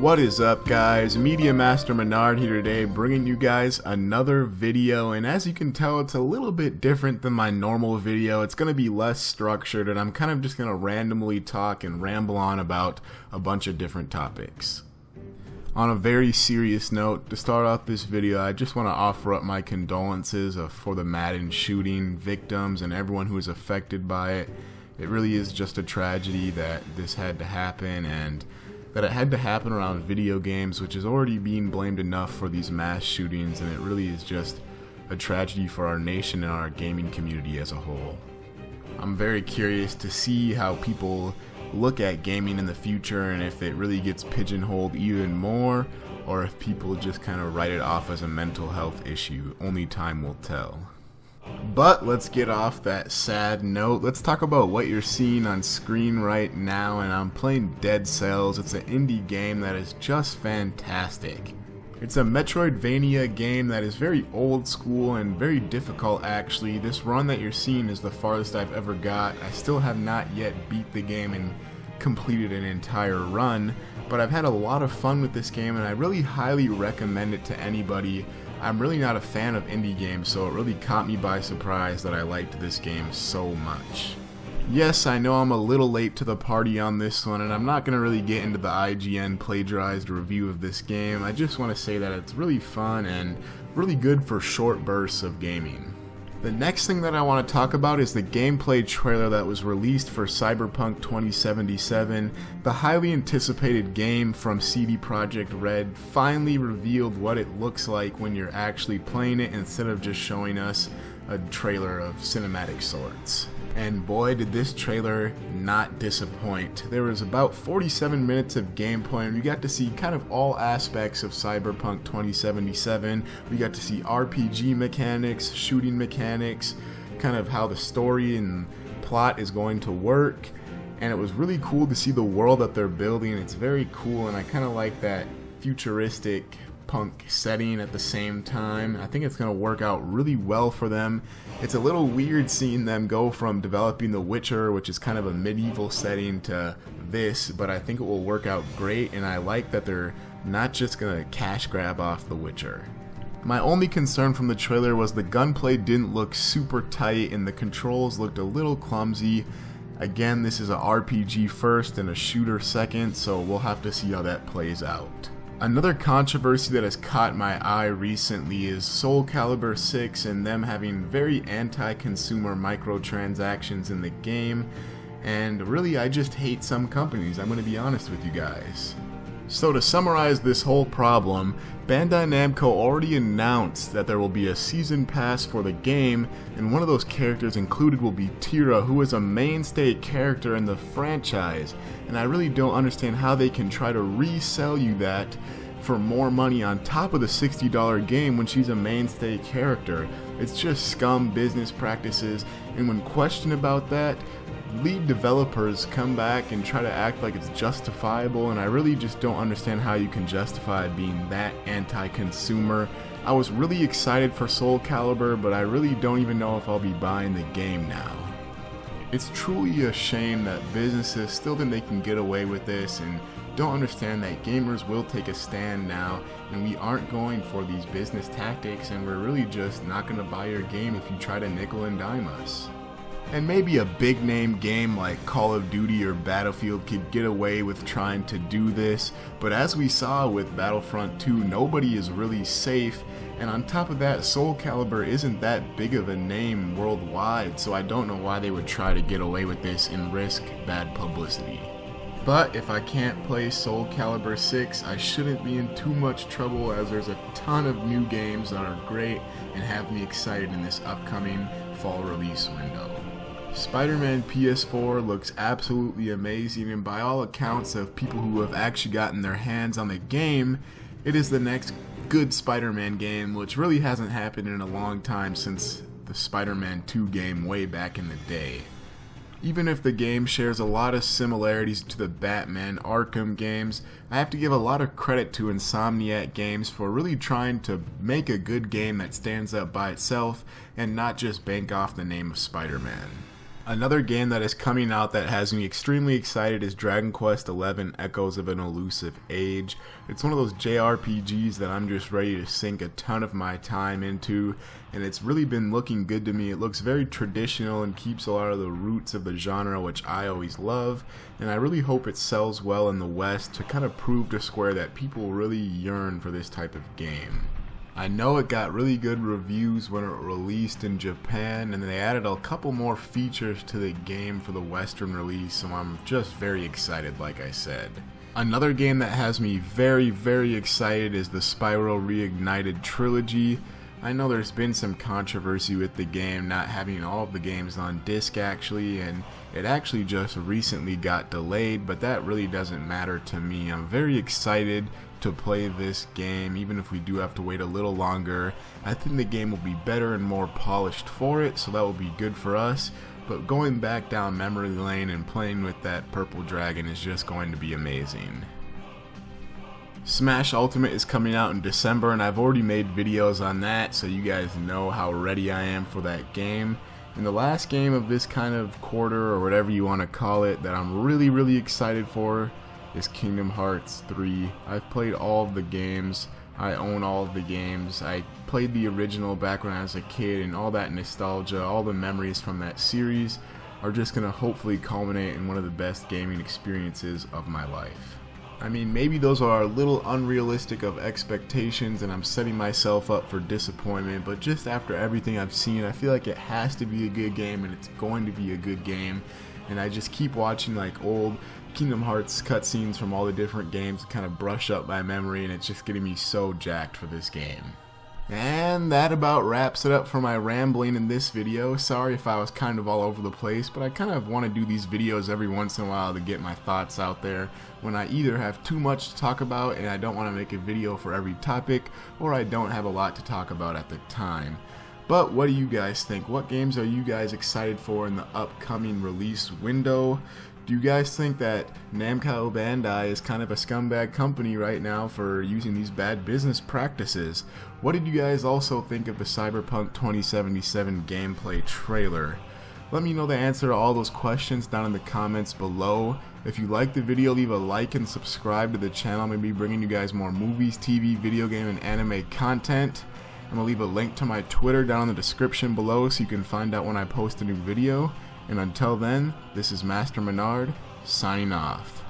What is up, guys? Media Master Menard here today, bringing you guys another video, and as you can tell, it's a little bit different than my normal video. It's going to be less structured, and I'm kind of just going to randomly talk and ramble on about a bunch of different topics. On a very serious note, to start off this video, I just want to offer up my condolences for the Madden shooting victims and everyone who is affected by it. It really is just a tragedy that this had to happen, and that it had to happen around video games, which is already being blamed enough for these mass shootings, and it really is just a tragedy for our nation and our gaming community as a whole. I'm very curious to see how people look at gaming in the future, and if it really gets pigeonholed even more, or if people just kind of write it off as a mental health issue. Only time will tell. But let's get off that sad note. Let's talk about what you're seeing on screen right now, and I'm playing Dead Cells. It's an indie game that is just fantastic. It's a Metroidvania game that is very old school and very difficult actually. This run that you're seeing is the farthest I've ever got. I still have not yet beat the game and completed an entire run, but I've had a lot of fun with this game, and I really highly recommend it to anybody. I'm really not a fan of indie games, so it really caught me by surprise that I liked this game so much. Yes, I know I'm a little late to the party on this one, and I'm not going to really get into the IGN plagiarized review of this game. I just want to say that it's really fun and really good for short bursts of gaming. The next thing that I want to talk about is the gameplay trailer that was released for Cyberpunk 2077. The highly anticipated game from CD Projekt Red finally revealed what it looks like when you're actually playing it instead of just showing us a trailer of cinematic sorts. And boy, did this trailer not disappoint. There was about 47 minutes of gameplay, and we got to see kind of all aspects of Cyberpunk 2077. We got to see RPG mechanics, shooting mechanics, kind of how the story and plot is going to work. And it was really cool to see the world that they're building. It's very cool, and I kind of like that futuristic punk setting at the same time. I think it's going to work out really well for them. It's a little weird seeing them go from developing The Witcher, which is kind of a medieval setting, to this, but I think it will work out great, and I like that they're not just going to cash grab off The Witcher. My only concern from the trailer was the gunplay didn't look super tight and the controls looked a little clumsy. Again, this is a RPG first and a shooter second, so we'll have to see how that plays out. Another controversy that has caught my eye recently is Soul Calibur 6 and them having very anti-consumer microtransactions in the game, and really I just hate some companies, I'm going to be honest with you guys. So to summarize this whole problem, Bandai Namco already announced that there will be a season pass for the game, and one of those characters included will be Tira, who is a mainstay character in the franchise, and I really don't understand how they can try to resell you that for more money on top of the $60 game when she's a mainstay character. It's just scum business practices, and when questioned about that, lead developers come back and try to act like it's justifiable, and I really just don't understand how you can justify being that anti-consumer. I was really excited for Soul Calibur, but I really don't even know if I'll be buying the game now. It's truly a shame that businesses still think they can get away with this and don't understand that gamers will take a stand now, and we aren't going for these business tactics, and we're really just not going to buy your game if you try to nickel and dime us. And maybe a big name game like Call of Duty or Battlefield could get away with trying to do this, but as we saw with Battlefront 2, nobody is really safe, and on top of that, Soul Calibur isn't that big of a name worldwide, so I don't know why they would try to get away with this and risk bad publicity. But if I can't play Soul Calibur 6, I shouldn't be in too much trouble, as there's a ton of new games that are great and have me excited in this upcoming fall release window. Spider-Man PS4 looks absolutely amazing, and by all accounts of people who have actually gotten their hands on the game, it is the next good Spider-Man game, which really hasn't happened in a long time since the Spider-Man 2 game way back in the day. Even if the game shares a lot of similarities to the Batman Arkham games, I have to give a lot of credit to Insomniac Games for really trying to make a good game that stands up by itself and not just bank off the name of Spider-Man. Another game that is coming out that has me extremely excited is Dragon Quest XI Echoes of an Elusive Age. It's one of those JRPGs that I'm just ready to sink a ton of my time into, and it's really been looking good to me. It looks very traditional and keeps a lot of the roots of the genre, which I always love, and I really hope it sells well in the West to kind of prove to Square that people really yearn for this type of game. I know it got really good reviews when it released in Japan, and they added a couple more features to the game for the Western release, so I'm just very excited, like I said. Another game that has me very excited is the Spyro Reignited trilogy. I know there's been some controversy with the game not having all of the games on disc actually, and it actually just recently got delayed, but that really doesn't matter to me. I'm very excited to play this game, even if we do have to wait a little longer. I think the game will be better and more polished for it, so that will be good for us. But going back down memory lane and playing with that purple dragon is just going to be amazing. Smash Ultimate is coming out in December, and I've already made videos on that, so you guys know how ready I am for that game. And the last game of this kind of quarter, or whatever you want to call it, that I'm really excited for is Kingdom Hearts 3. I've played all of the games. I own all of the games. I played the original back when I was a kid, and all that nostalgia, all the memories from that series are just going to hopefully culminate in one of the best gaming experiences of my life. I mean, maybe those are a little unrealistic of expectations and I'm setting myself up for disappointment, but just after everything I've seen, I feel like it has to be a good game, and it's going to be a good game. And I just keep watching like old Kingdom Hearts cutscenes from all the different games to kind of brush up my memory, and it's just getting me so jacked for this game. And that about wraps it up for my rambling in this video. Sorry if I was kind of all over the place, but I kind of want to do these videos every once in a while to get my thoughts out there when I either have too much to talk about and I don't want to make a video for every topic, or I don't have a lot to talk about at the time. But what do you guys think? What games are you guys excited for in the upcoming release window? Do you guys think that Namco Bandai is kind of a scumbag company right now for using these bad business practices? What did you guys also think of the Cyberpunk 2077 gameplay trailer? Let me know the answer to all those questions down in the comments below. If you liked the video, leave a like and subscribe to the channel. I'm going to be bringing you guys more movies, TV, video game, and anime content. I'm going to leave a link to my Twitter down in the description below so you can find out when I post a new video. And until then, this is Master Menard, signing off.